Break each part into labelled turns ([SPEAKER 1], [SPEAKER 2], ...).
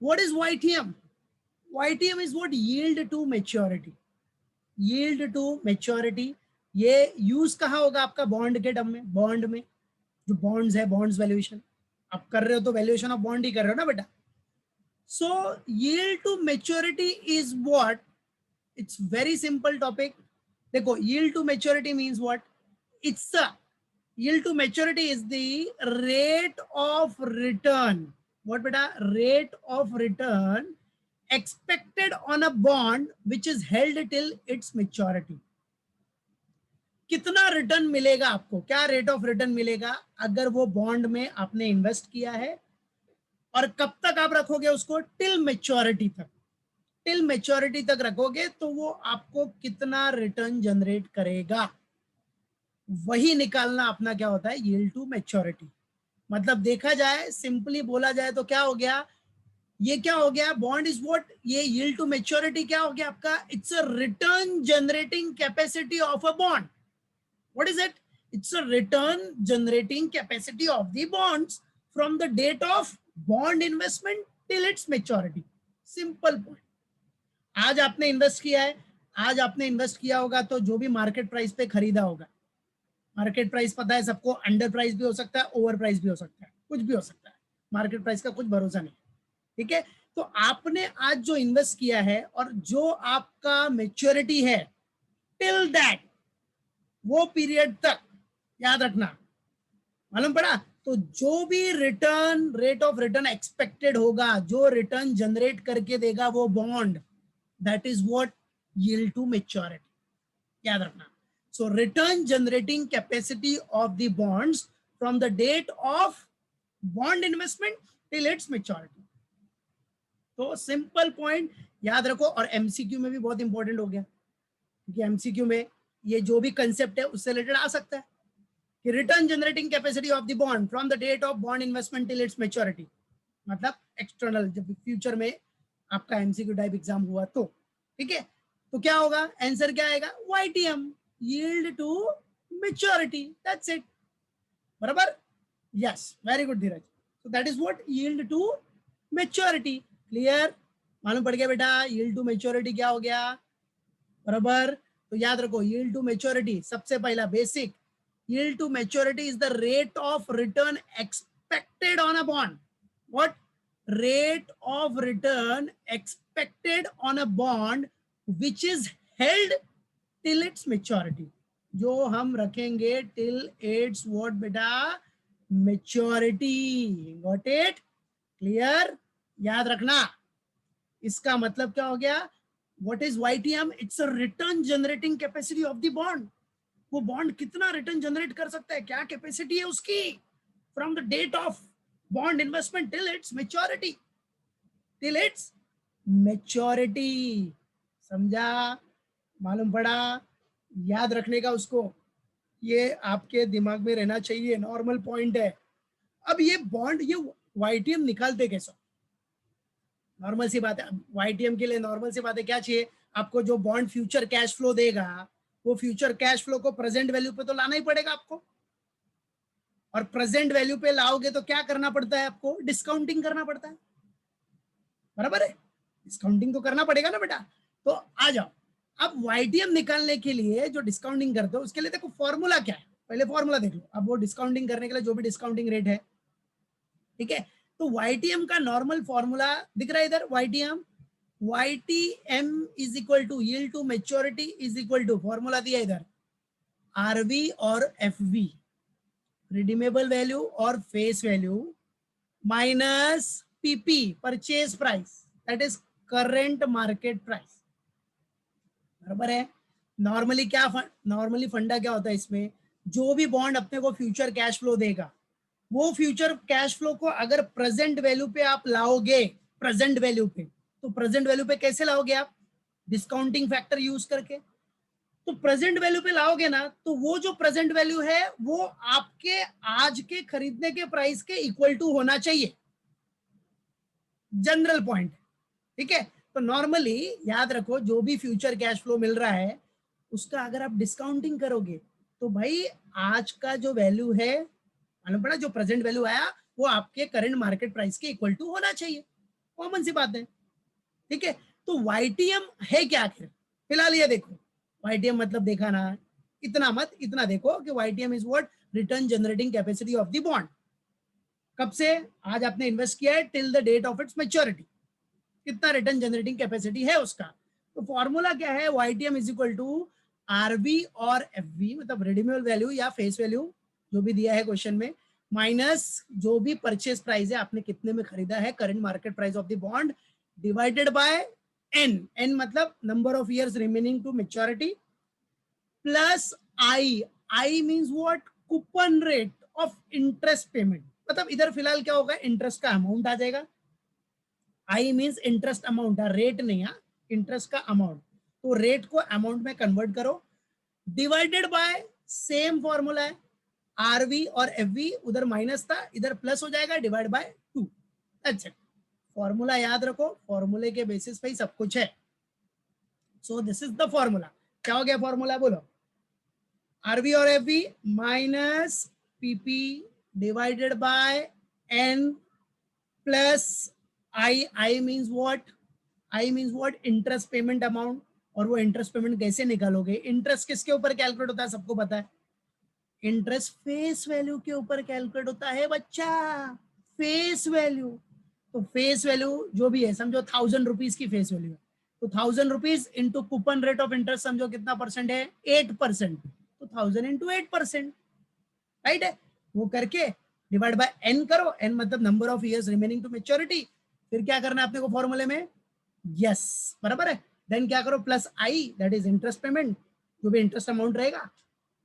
[SPEAKER 1] What is YTM? YTM is what? Yield to maturity. Yield to maturity. ये use कहाँ होगा आपका? Bond के टर्म में, बॉन्ड में जो बॉन्ड्स है, बॉन्ड्स वैल्यूएशन आप कर रहे हो तो वैल्यूएशन ऑफ बॉन्ड ही कर रहे हो ना बेटा. सो yield to maturity is what? It's very simple topic. देखो, yield to maturity means what? It's the yield to maturity is the rate of return. What beta? Rate of return expected on a bond which is held till its maturity. कितना return मिलेगा आपको? क्या rate of return मिलेगा अगर वो bond में आपने invest किया है, और कब तक आप रखोगे उसको? टिल मेच्योरिटी तक. टिल मेच्योरिटी तक रखोगे तो वो आपको कितना रिटर्न जनरेट करेगा, वही निकालना अपना क्या होता है? Yield to maturity. मतलब देखा जाए, सिंपली बोला जाए तो क्या हो गया? ये क्या हो गया? Bond is what? ये यील्ड टू मैच्योरिटी क्या हो गया आपका? It's a return generating capacity of a bond. What is it? It's a return generating capacity of the bonds from the date of bond investment till its maturity. Simple point. आज आपने invest किया है, आज आपने invest किया होगा तो जो भी मार्केट प्राइस पे खरीदा होगा, मार्केट प्राइस पता है सबको, अंडर प्राइस भी हो सकता है, ओवर प्राइस भी हो सकता है, कुछ भी हो सकता है. मार्केट प्राइस का कुछ भरोसा नहीं. ठीक है, तो आपने आज जो इन्वेस्ट किया है और जो आपका मैच्योरिटी है टिल दैट, वो पीरियड तक याद रखना. मालूम पड़ा? तो जो भी return, rate of return expected होगा, जो रिटर्न जनरेट करके देगा वो bond, that is what? Yield to maturity. याद रखना. So return generating capacity of the bonds from the date of bond investment till its maturity. तो सिंपल पॉइंट याद रखो. और एमसीक्यू में भी बहुत इंपॉर्टेंट हो गया, क्योंकि एमसीक्यू में ये जो भी कंसेप्ट है उससे रिलेटेड आ सकता है कि return generating capacity of the bond from the date of bond investment till its maturity. मतलब एक्सटर्नल, जब फ्यूचर में आपका एमसीक्यू टाइप एग्जाम हुआ तो. ठीक है, तो क्या होगा? आंसर क्या आएगा? YTM, yield to maturity. That's it. बराबर? Yes, very good Dheeraj. So that is what? Yield to maturity. Clear? मालूम पड़ गया बेटा yield to maturity क्या हो गया? बराबर? तो याद रखो, yield to maturity सबसे पहला basic, yield to maturity is the rate of return expected on a bond. What? Rate of return expected on a bond which is held till its maturity. जो हम रखेंगे till its what बेटा? maturity. Got it? Clear? याद रखना. इसका मतलब क्या हो गया? What is YTM? It's a return generating capacity of the bond. वो बॉन्ड कितना रिटर्न जनरेट कर सकता है, क्या कैपेसिटी है उसकी, from the date of bond investment till its maturity. Till its maturity. समझा? मालूम पड़ा? याद रखने का उसको, ये आपके दिमाग में रहना चाहिए. नॉर्मल पॉइंट है. अब ये बॉन्ड, ये YTM निकालते कैसे? नॉर्मल सी बात है. YTM के लिए नॉर्मल सी बात है, क्या चाहिए आपको? जो बॉन्ड फ्यूचर कैश फ्लो देगा, वो फ्यूचर कैश फ्लो को प्रेजेंट वैल्यू पे तो लाना ही पड़ेगा आपको. और प्रेजेंट वैल्यू पे लाओगे तो क्या करना पड़ता है आपको? डिस्काउंटिंग करना पड़ता है. बराबर है? डिस्काउंटिंग तो करना पड़ेगा ना बेटा. तो आ जाओ, अब YTM निकालने के लिए जो डिस्काउंटिंग करते हो उसके लिए देखो फॉर्मूला क्या है. पहले फॉर्मूला देख लो. अब वो डिस्काउंटिंग करने के लिए जो भी डिस्काउंटिंग रेट है, ठीक है, तो YTM का नॉर्मल फॉर्मूला दिख रहा है इधर. YTM is equal to yield to maturity is equal to, formula दिया इधर, RV और FV, रिडीमेबल वैल्यू और face value, minus PP, purchase price, that is current market price. बराबर है? नॉर्मली क्या, नॉर्मली फंडा क्या होता है इसमें? जो भी बॉन्ड अपने को फ्यूचर कैश फ्लो देगा, वो फ्यूचर कैश फ्लो को अगर प्रेजेंट वैल्यू पे आप लाओगे, प्रेजेंट वैल्यू पे, तो प्रेजेंट वैल्यू पे कैसे लाओगे आप? डिस्काउंटिंग फैक्टर यूज करके. तो प्रेजेंट वैल्यू पे लाओगे ना, तो वो जो प्रेजेंट वैल्यू है वो आपके आज के खरीदने के प्राइस के इक्वल टू होना चाहिए. General point. ठीक है, तो नॉर्मली याद रखो, जो भी फ्यूचर कैश फ्लो मिल रहा है उसका अगर आप डिस्काउंटिंग करोगे तो भाई आज का जो वैल्यू है, मालूम पड़ा, जो प्रेजेंट वैल्यू आया वो आपके करंट मार्केट प्राइस के इक्वल टू होना चाहिए. कॉमन सी बात है, ठीक है। तो YTM है क्या आखिर? फिलहाल ये देखो, YTM मतलब देखा ना, इतना मत, इतना देखो कि YTM is what, return generating capacity of the bond. कब से? आज आपने इन्वेस्ट किया है till the date of its maturity, कितना रिटर्न जनरेटिंग कैपेसिटी है उसका। तो फॉर्मूला क्या है? YTM is equal to RV और FV, मतलब रिडीमेबल वैल्यू या फेस वैल्यू जो भी दिया है क्वेश्चन में, माइनस जो भी परचेज प्राइस है, आपने कितने में खरीदा है, current market price of the bond, divided by n मतलब number of years remaining to maturity, plus I means what, coupon rate of interest payment. मतलब इधर फिलहाल क्या होगा, इंटरेस्ट का अमाउंट आ जाएगा। I means interest amount, rate नहीं, interest का अमाउंट। तो रेट को अमाउंट में कन्वर्ट करो, डिवाइडेड बाय सेम फॉर्मूला है, RV और FV, उधर माइनस था इधर प्लस हो जाएगा, डिवाइड बाय 2। अच्छा, फॉर्मूला याद रखो, फॉर्मूले के बेसिस पे ही सब कुछ है। सो दिस इज द फॉर्मूला। क्या हो गया फॉर्मूला, बोलो? RV और FV minus PP divided by N plus I means what, I means what, interest payment amount. और वो इंटरेस्ट पेमेंट कैसे निकालोगे? इंटरेस्ट किसके ऊपर कैलकुलेट होता है, सबको पता है, इंटरेस्ट फेस वैल्यू के ऊपर कैलकुलेट होता है बच्चा, फेस वैल्यू। तो फेस वैल्यू जो भी है, समझो 1000 रुपीज की फेस वैल्यू है, तो 1000 rupees into coupon rate of interest, समझो कितना परसेंट है, 8%। तो 1000 इंटू 8%, राइट है। वो करके डिवाइड बाय n करो, n मतलब number of years remaining to maturity. फिर क्या करना है अपने को फॉर्मूले में, यस बराबर है, देन क्या करो, plus I that is interest payment, जो भी इंटरेस्ट अमाउंट रहेगा,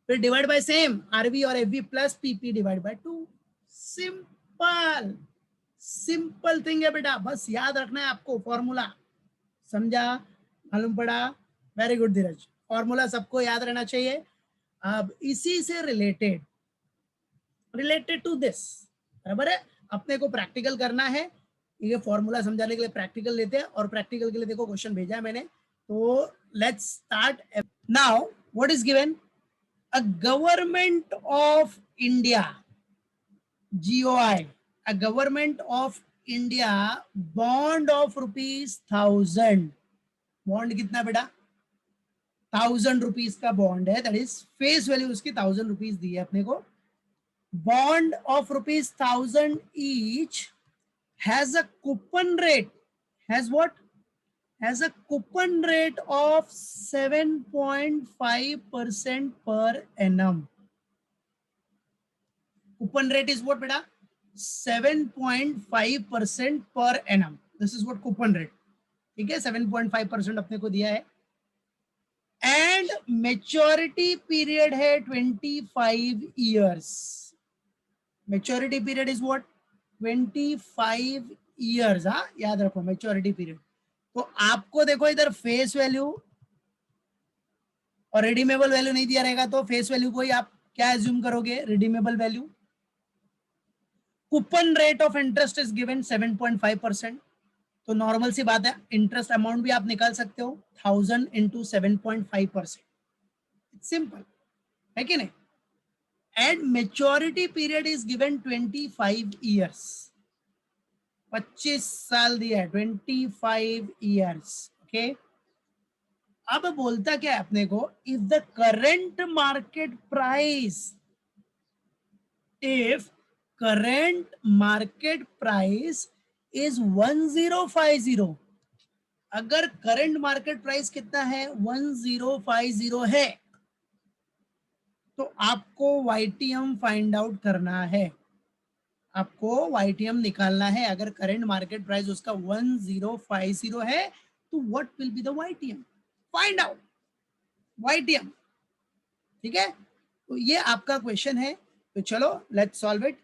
[SPEAKER 1] फिर डिवाइड बाय सेम RV और FV plus PP divide by 2। Simple, simple thing है बेटा, बस याद रखना है आपको फॉर्मूला। समझा? मालूम पड़ा? वेरी गुड धीरज, फॉर्मूला सबको याद रहना चाहिए। अब इसी से रिलेटेड टू दिस, बराबर है, अपने को प्रैक्टिकल करना है। ये फॉर्मूला समझाने के लिए प्रैक्टिकल लेते हैं, और प्रैक्टिकल के लिए देखो क्वेश्चन भेजा है मैंने, तो let's start now. What is given? A government of India, GOI, a government of India bond of ₹1000, bond कितना बेटा, 1000 रुपीज का बॉन्ड है, दैट इज फेस वैल्यू उसकी 1000 रुपीज दी है अपने को, bond of ₹1000 each, has a coupon rate, has what, has a coupon rate of 7.5% per annum. Coupon rate is what beta? 7.5% per annum. This is what coupon rate. ठीक है, 7.5% अपने को दिया है, एंड मेच्योरिटी पीरियड है 25 years. Maturity period is what, 25 years। हाँ याद रखो मेच्योरिटी पीरियड। तो आपको देखो इधर फेस वैल्यू और रिडीमेबल वैल्यू नहीं दिया रहेगा, तो फेस वैल्यू को ही आप क्या एज्यूम करोगे, redeemable value. Coupon rate of interest is given 7.5%, तो नॉर्मल सी बात है, इंटरेस्ट अमाउंट भी आप निकाल सकते हो, 1000 इंटू 7.5%, सिंपल है कि नहीं। And maturity period is given 25 years, 25 साल दिया है, 25 years, ओके। अब बोलता क्या है अपने को, if the current market price, if current market price is 1050, अगर करंट मार्केट प्राइस कितना है, 1050 है, तो आपको YTM फाइंड आउट करना है, आपको YTM निकालना है। अगर करंट मार्केट प्राइस उसका 1050 है, तो what will be the YTM, find out YTM, ठीक है। तो ये आपका क्वेश्चन है, तो चलो लेट्स सॉल्व इट।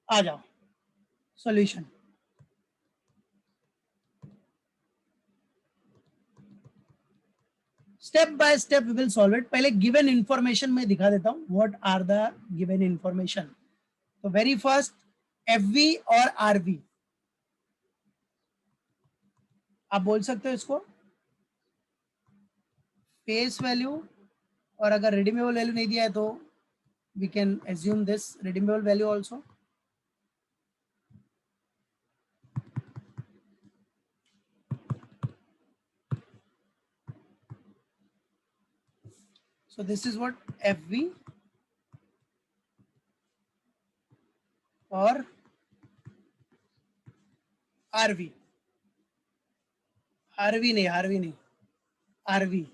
[SPEAKER 1] आ जाओ solution. Step by step we will solve it. पहले गिवन इंफॉर्मेशन में दिखा देता हूं, what are the given information. तो वेरी फर्स्ट, FV और RV, आप बोल सकते हो इसको फेस वैल्यू, और अगर रिडीमेबल वैल्यू नहीं दिया है तो we can assume this redeemable value also. So this is what FV और RV, RV नहीं, RV.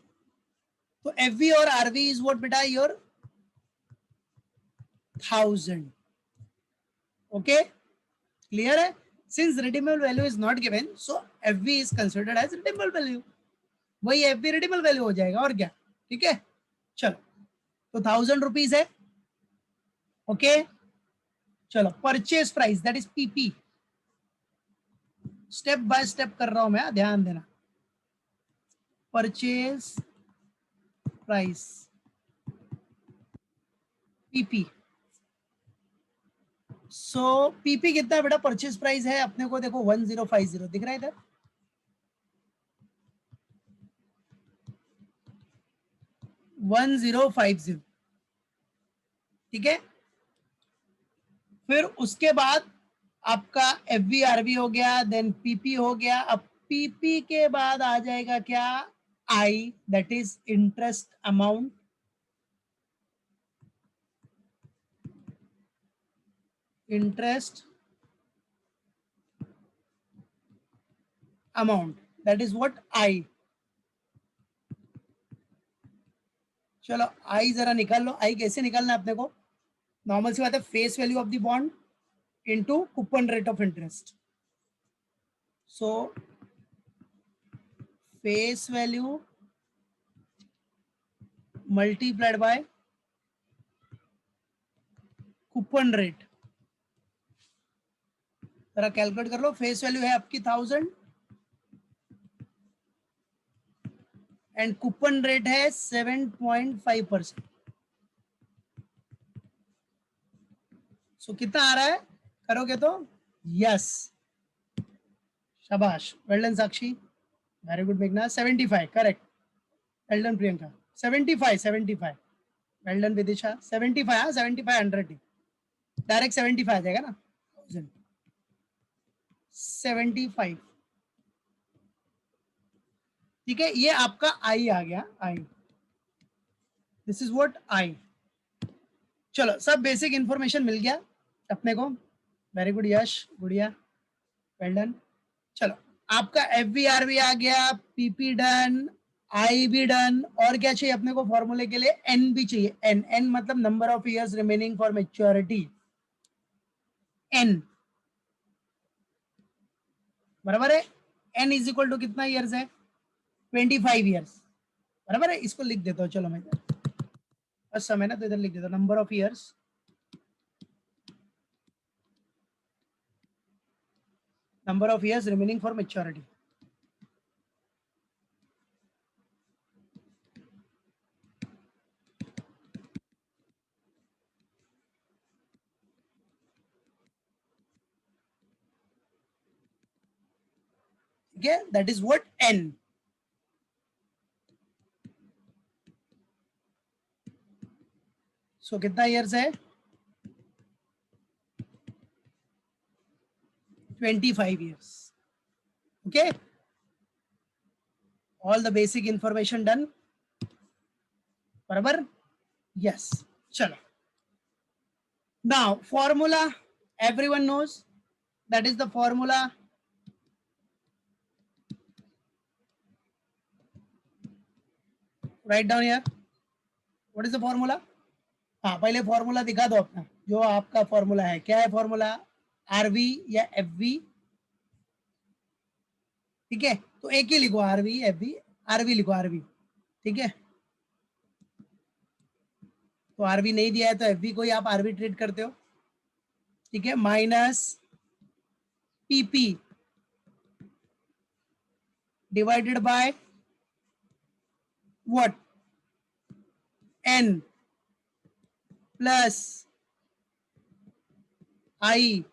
[SPEAKER 1] तो FV और RV is what बेटा your 1000. Okay, clear है? Since redeemable value is not given, so FV is considered as redeemable value. वही FV redeemable value हो जाएगा और क्या, ठीक है. चलो, तो 1000 रुपीज है. ओके, चलो purchase price that is PP. Step by step कर रहा हूं मैं, ध्यान देना. Purchase price PP. So PP कितना है बेटा? परचेज प्राइस है अपने को, देखो 1050 दिख रहा है इधर. 1050, ठीक है. फिर उसके बाद आपका FVRV हो गया, देन पीपी हो गया. अब पीपी के बाद आ जाएगा क्या? I, that is interest amount. Interest amount, that is what I. चलो आई जरा निकाल लो. आई कैसे निकालना है अपने को? नॉर्मल सी बात है, face value of the bond into coupon rate of interest. So face value multiplied by coupon rate. जरा कैलकुलेट कर लो. फेस वैल्यू है आपकी 1000 एंड कूपन रेट है 7.5%. सो कितना आ रहा है करोगे तो? यस, शाबाश, वेल डन साक्षी, वेरी गुड मेघना. 75 correct. Well done Priyanka. 75 well done Vidisha. 75 100 direct 75 आ जाएगा ना. 75, ठीक है. ये आपका आई आ गया. आई, दिस इज व्हाट आई. चलो सब बेसिक इंफॉर्मेशन मिल गया अपने को. वेरी गुड यश, गुड़िया, वेल डन. चलो आपका FVRV आ गया, पीपी डन, आई भी डन. और क्या चाहिए अपने को फॉर्मूले के लिए? एन भी चाहिए. एन, एन मतलब number of years remaining for maturity. N बराबर है. एन इज इक्वल टू कितना इयर्स है? 25 इयर्स. बराबर है. इसको लिख देता हूँ. चलो मैं बस समय ना, तो इधर लिख देता हूँ number of years, number of years remaining for maturity. Okay, that is what N. So कितना years है? 25 years. Okay, all the basic information done. बराबर? Yes. चलो. Now formula everyone knows. That is the formula. Write down here. What is the formula? हाँ, पहले formula दिखा दो अपना, जो आपका फॉर्मूला है. क्या है फॉर्मूला? आरवी या एफवी. ठीक है, तो एक ही लिखो, आरवी एफवी. आरवी लिखो, आरवी. ठीक है, तो आरवी नहीं दिया है तो एफवी को ही आप आरवी ट्रीट करते हो. ठीक है, minus PP divided by what? N plus I.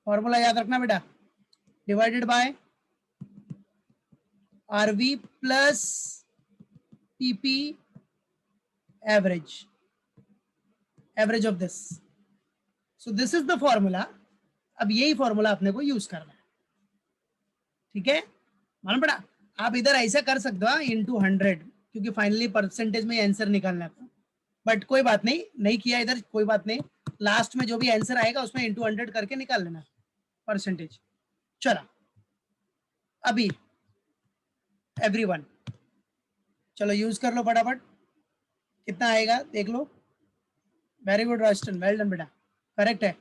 [SPEAKER 1] Formula याद रखना बेटा. Divided by RV plus PP average, average of this. So this is the formula. अब यही फॉर्मूला अपने को यूज करना है. ठीक है, मालूम पड़ा? आप इधर ऐसा कर सकते हो, इंटू 100. क्योंकि फाइनली परसेंटेज में आंसर निकालना था, बट कोई बात नहीं, नहीं किया इधर, कोई बात नहीं, लास्ट में जो भी आंसर आएगा उसमें इंटू 100 करके निकाल लेना परसेंटेज। चला अभी एवरीवन चलो यूज कर लो फटाफट, कितना आएगा देख लो। Very good Roston, well done बेटा, करेक्ट है।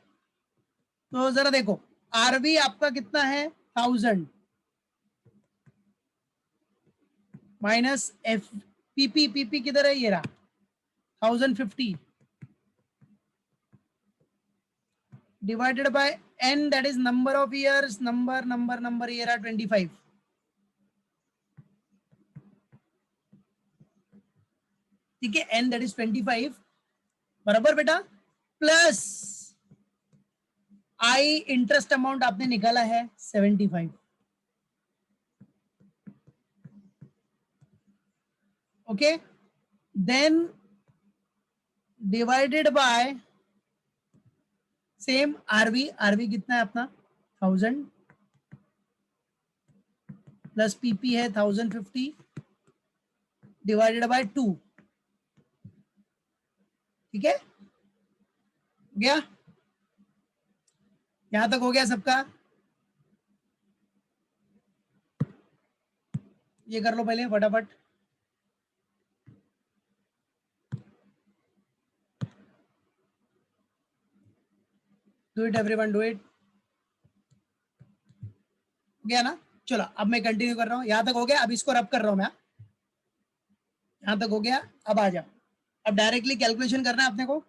[SPEAKER 1] तो जरा देखो आरवी आपका कितना है 1000 माइनस एफ पीपी, पीपी किधर है, ये रहा 1050 divided by n, that is number of years, number ये रहा 25, ठीक है, n दैट इज 25 बराबर बेटा, प्लस आई इंटरेस्ट अमाउंट आपने निकाला है 75, okay, then divided by same RV, RV कितना है अपना 1000 प्लस पीपी है 1050 डिवाइडेड बाय 2, ठीक है, गया, यहां तक हो गया सबका, ये कर लो पहले फटाफट, do it everyone, do it, गया ना। चलो अब मैं कंटिन्यू कर रहा हूं, यहां तक हो गया, अब इसको रब कर रहा हूं मैं, यहां तक हो गया, अब आ जाओ, अब डायरेक्टली कैलकुलेशन करना है अपने को,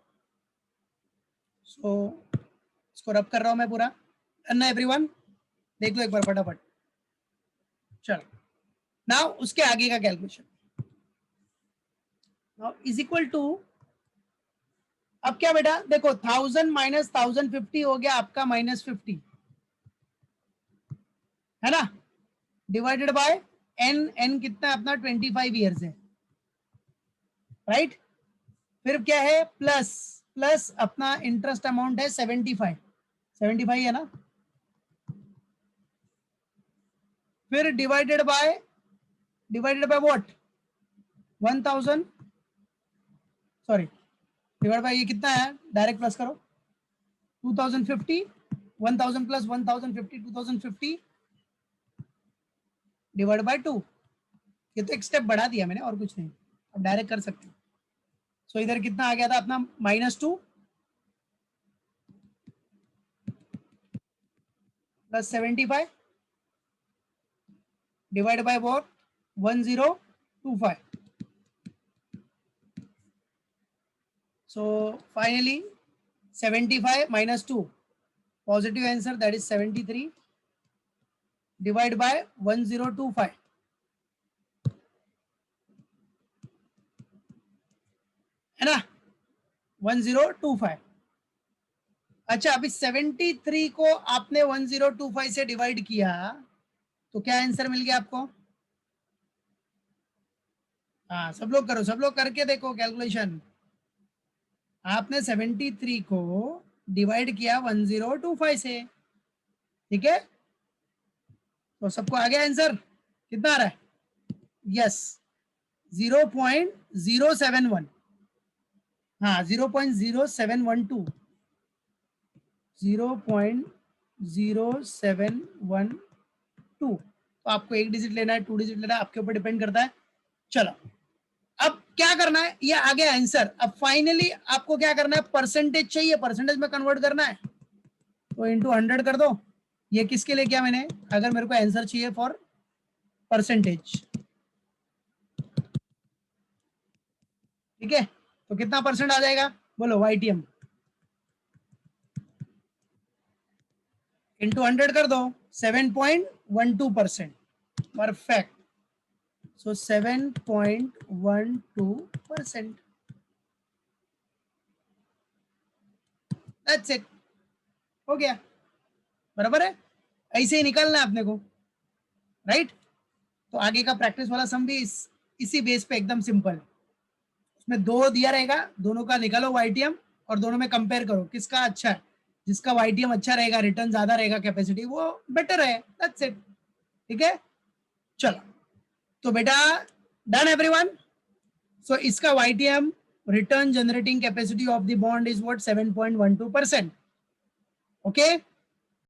[SPEAKER 1] सो इसको रब कर रहा हूं मैं पूरा, करना है एवरीवन, देख लो एक बार फटाफट। चलो नाउ उसके आगे का calculation, now is equal to, अब क्या बेटा देखो 1000 माइनस 1050 हो गया आपका -50, है ना, डिवाइडेड बाय n, n कितना अपना 25 ईयर्स है, राइट, फिर क्या है प्लस, प्लस अपना इंटरेस्ट अमाउंट है 75, 75 है ना, फिर divided by what 1000, sorry divide by ये कितना है, डायरेक्ट प्लस करो 2050, 1000 प्लस 1050 2050 डिवाइड बाय 2, ये तो एक स्टेप बढ़ा दिया मैंने और कुछ नहीं, अब डायरेक्ट कर सकते हो। सो इधर कितना आ गया था अपना -2 plus 75 divide by what 1025, so finally 75 minus 2, positive answer, that is 73 divide by 1025, है ना 1025। अच्छा अभी 73 को आपने 1025 से डिवाइड किया तो क्या आंसर मिल गया आपको, हाँ सब लोग करो, सब लोग करके देखो कैलकुलेशन, आपने 73 को डिवाइड किया 1025 से, ठीक है, तो सबको आ गया आंसर, कितना आ रहा है, यस 0.071, हाँ 0.0712, 0.0712, तो आपको एक डिजिट लेना है 2 डिजिट लेना है, आपके ऊपर डिपेंड करता है। चलो अब क्या करना है, ये आ गया आंसर, अब फाइनली आपको क्या करना है, परसेंटेज चाहिए, परसेंटेज में कन्वर्ट करना है, तो इंटू 100 कर दो, ये किसके लिए किया मैंने, अगर मेरे को आंसर चाहिए फॉर परसेंटेज, ठीक है, तो कितना परसेंट आ जाएगा बोलो, YTM इंटू 100 कर दो 7.12%, परफेक्ट, सो 7.12%, दैट्स इट, हो गया, बराबर है, ऐसे ही निकालना है अपने को, राइट। तो आगे का प्रैक्टिस वाला सम भी इसी बेस पे एकदम सिंपल, उसमें 2 दिया रहेगा, दोनों का निकालो YTM और दोनों में कंपेयर करो किसका अच्छा है, जिसका YTM अच्छा रहेगा, रिटर्न ज्यादा रहेगा, कैपेसिटी वो बेटर है, दैट्स इट, ठीक है। चलो तो बेटा डन एवरीवन, सो इसका YTM return generating capacity of the bond is what 7.12%. Okay